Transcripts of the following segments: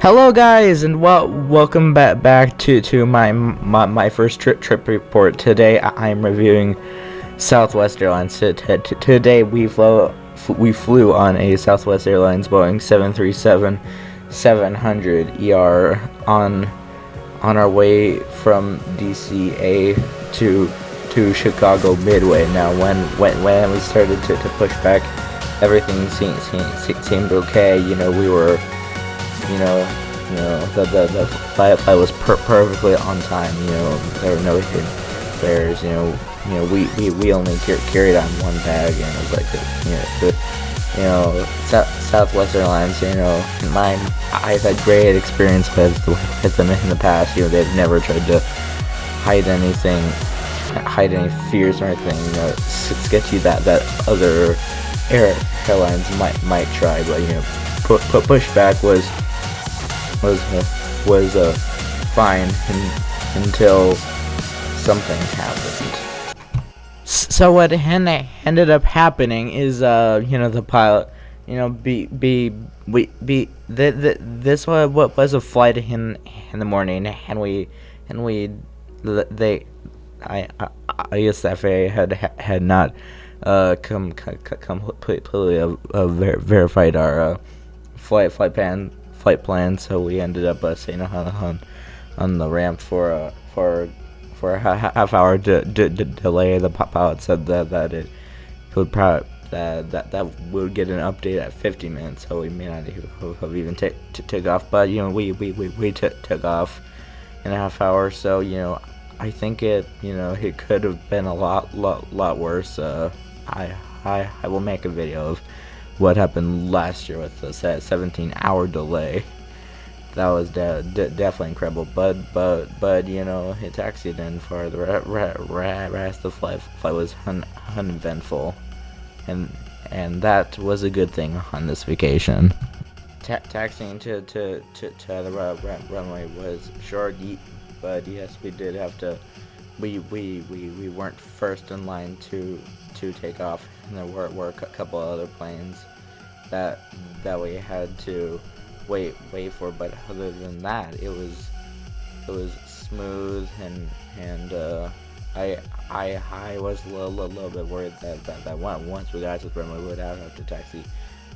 Hello guys, and welcome back to my first trip report. Today I'm reviewing Southwest Airlines. Today we flew on a Southwest Airlines Boeing 737-700 ER on our way from DCA to Chicago Midway. Now when we started to push back, everything seemed okay. We were the flight was perfectly on time. There were no hidden fares. We only carried on one bag, and it was like Southwest Airlines. I've had great experience with them in the past. They've never tried to hide anything, hide any fears or anything. Sketchy that other airlines might try, but pushback was fine until something happened. So what ended up happening is the pilot, this was a flight in the morning, and I guess the FAA had not completely verified our flight plan, so we ended up staying on the ramp for a half hour delay. The pilot said that it would probably that we would get an update at 50 minutes, so we may not have even took off. But we took off in a half hour, so I think it could have been a lot worse. I will make a video of what happened last year with the 17-hour delay. That was definitely incredible, but it taxied in for the rest of the flight. Flight was uneventful, and that was a good thing on this vacation. Taxiing to the runway was short, but yes, we did have to. We weren't first in line to take off, and there were a couple other planes that we had to wait for. But other than that, it was smooth, and I was a little bit worried that once we got to the runway we would have to taxi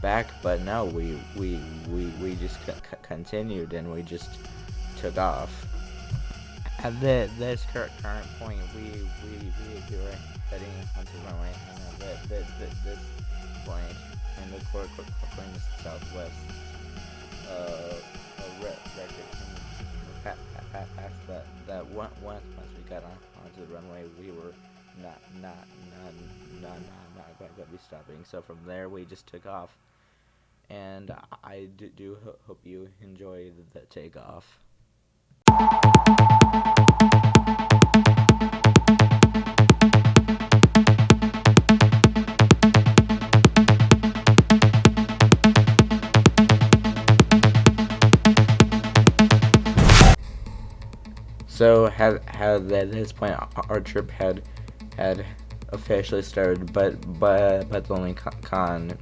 back, but no, we just continued, and we just took off. At this current point, we were heading onto the runway, and this point, and according to Southwest, record past that once we got onto the runway, we were not going to be stopping. So from there, we just took off, and I do hope you enjoy the takeoff. So at this point, our trip had officially started, but the only con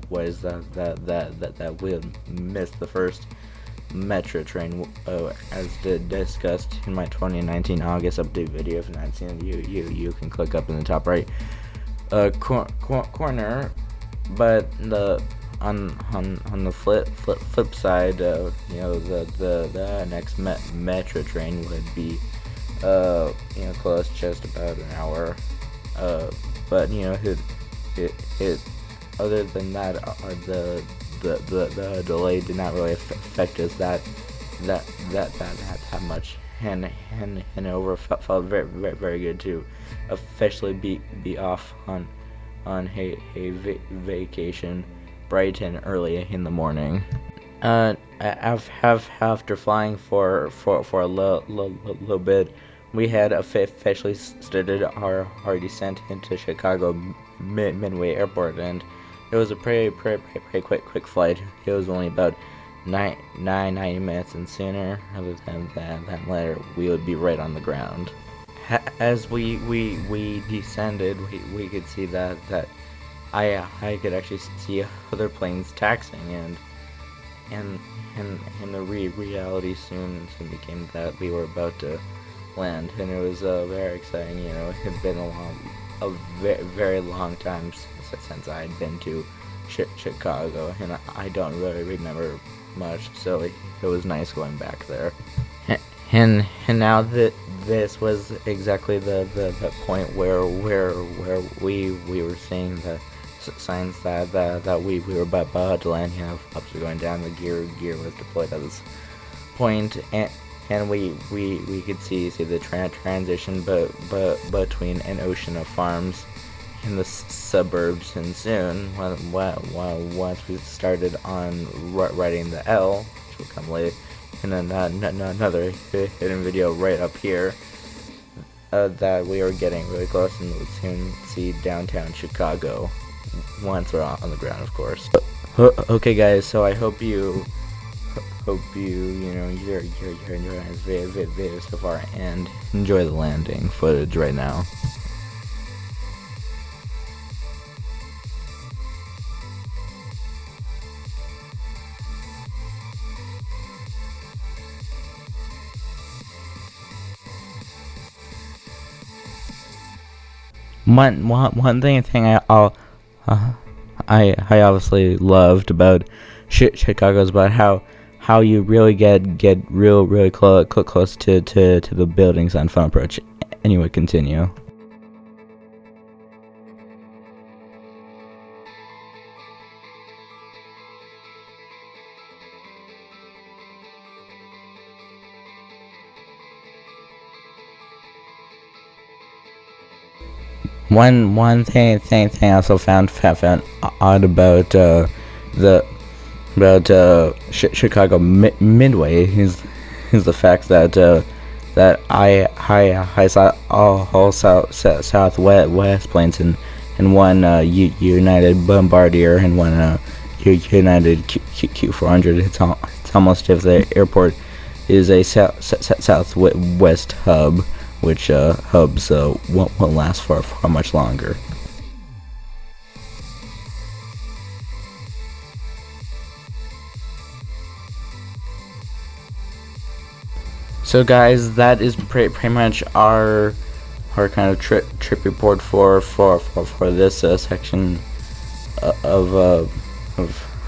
was that we had missed the first metro train, as discussed in my 2019 August update video. If you've not seen it, you can click up in the top right corner. But on the flip side, the next metro train would be close just about an hour. But it other than that, the delay did not really affect us that much, and over felt very good to officially be off on a vacation bright and early in the morning. After flying for a little bit, we had officially started our descent into Chicago Midway Airport, and it was a pretty quick flight. It was only about 90 minutes, and sooner rather than later, we would be right on the ground. As we descended, we could see that I could actually see other planes taxiing, and and the reality soon became that we were about to land, and it was very exciting. It had been a very long time since I had been to Chicago, and I don't really remember much, so it was nice going back there. And now that this was exactly the point where we were seeing the signs that we were about to land. Flaps were going down, the gear was deployed at this point, and we could see the transition between an ocean of farms in the suburbs, and soon once we started on writing the L, which will come later in another hidden video right up here, that we are getting really close, and we'll soon see downtown Chicago once we're on the ground, of course. Okay, guys, so I hope you you're enjoying this video so far, and enjoy the landing footage right now. One thing I obviously loved about Chicago is about how you really get really close to the buildings on phone approach. Anyway, continue. One thing I also found odd about Chicago Midway is the fact that I saw all southwest planes, and one United Bombardier and one United Q400. It's almost if the airport is a southwest hub, which hubs won't last for much longer. So guys, that is pretty much our kind of trip report for this section of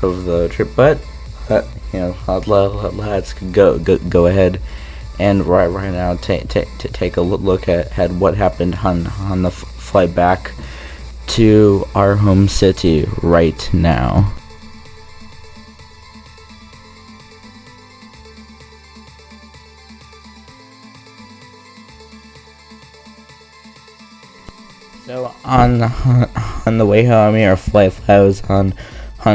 the trip. But let's go ahead and right now take a look at what happened on the flight back to our home city right now. So on the way home, our flight was on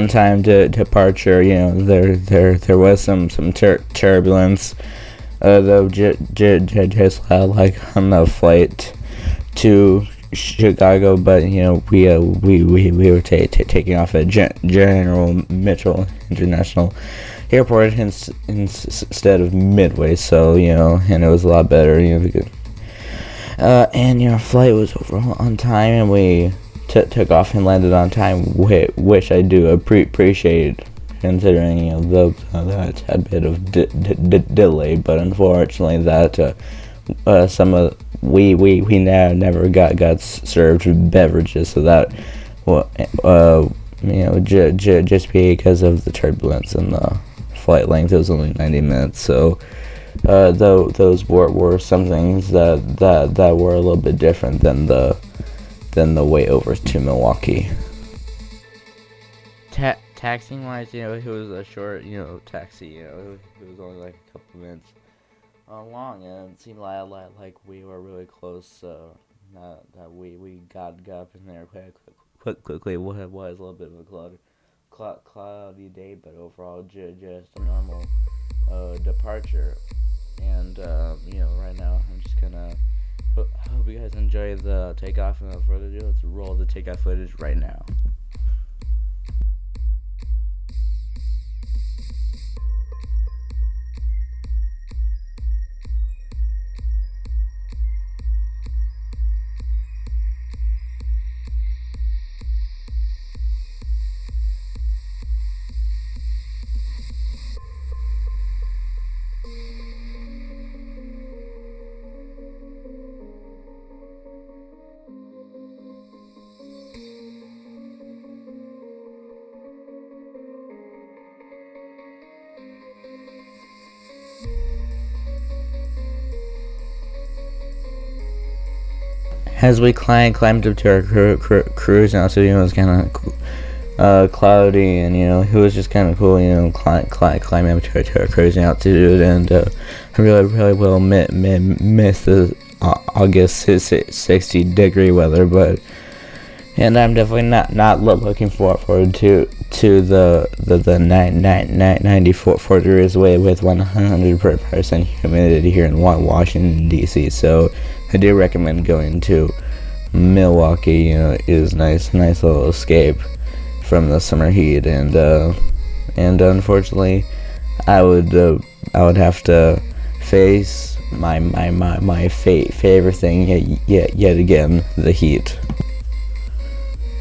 time to departure. There was some turbulence, though just like on the flight to Chicago, but we were taking off at General Mitchell International Airport instead of Midway, so and it was a lot better. And our flight was overall on time, and we took off and landed on time, which I do appreciate, considering that had a bit of delay. But unfortunately, that some of we never got served beverages, so that just because of the turbulence and the flight length, it was only 90 minutes, so. Though those were some things that were a little bit different than the way over to Milwaukee. Taxiing wise, it was a short, taxi. It was only like a couple minutes long, and it seemed like we were really close. That we got up in there quickly. It was a little bit of a cloudy day, but overall just a normal departure. And right now I'm just gonna hope you guys enjoy the takeoff, and without further ado, let's roll the takeoff footage right now. as we climbed up to our cruise altitude, it was kind of cloudy, and it was just kind of cool, climbing up to our cruising altitude, and I really will miss the August 60-degree weather, and I'm definitely not looking forward to the 94 degrees away with 100% humidity here in Washington D.C. So I do recommend going to Milwaukee. Is nice little escape from the summer heat, and unfortunately, I would have to face my favorite thing yet again, the heat.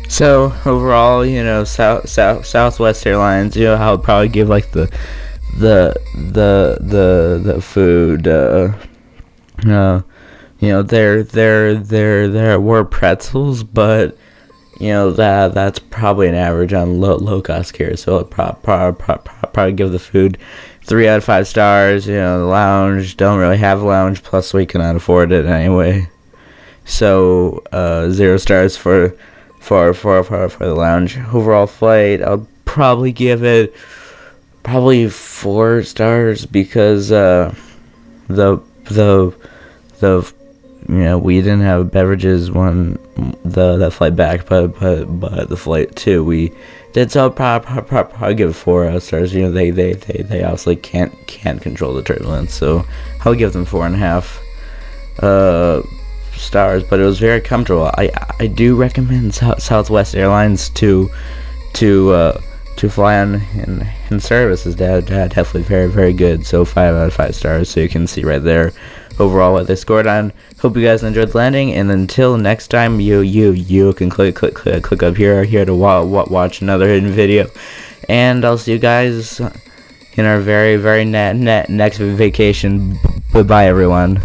So overall, Southwest Airlines, I would probably give like the food, there were pretzels, but that's probably an average on low cost care. So I'd probably give the food 3 out of 5 stars. The lounge, don't really have a lounge, plus we cannot afford it anyway. So 0 stars for the lounge. Overall flight, I'll probably give it 4 stars, because the we didn't have beverages when that flight back, but the flight too we did. So I'll probably give it 4 stars. They obviously can't control the turbulence, so I'll give them 4.5 stars, but it was very comfortable. I do recommend Southwest Airlines to fly on in services. Definitely very good. So 5 out of 5 stars. So you can see right there overall what they scored on. Hope you guys enjoyed the landing, and until next time, you can click up here to watch another hidden video, and I'll see you guys in our very next vacation. Bye everyone.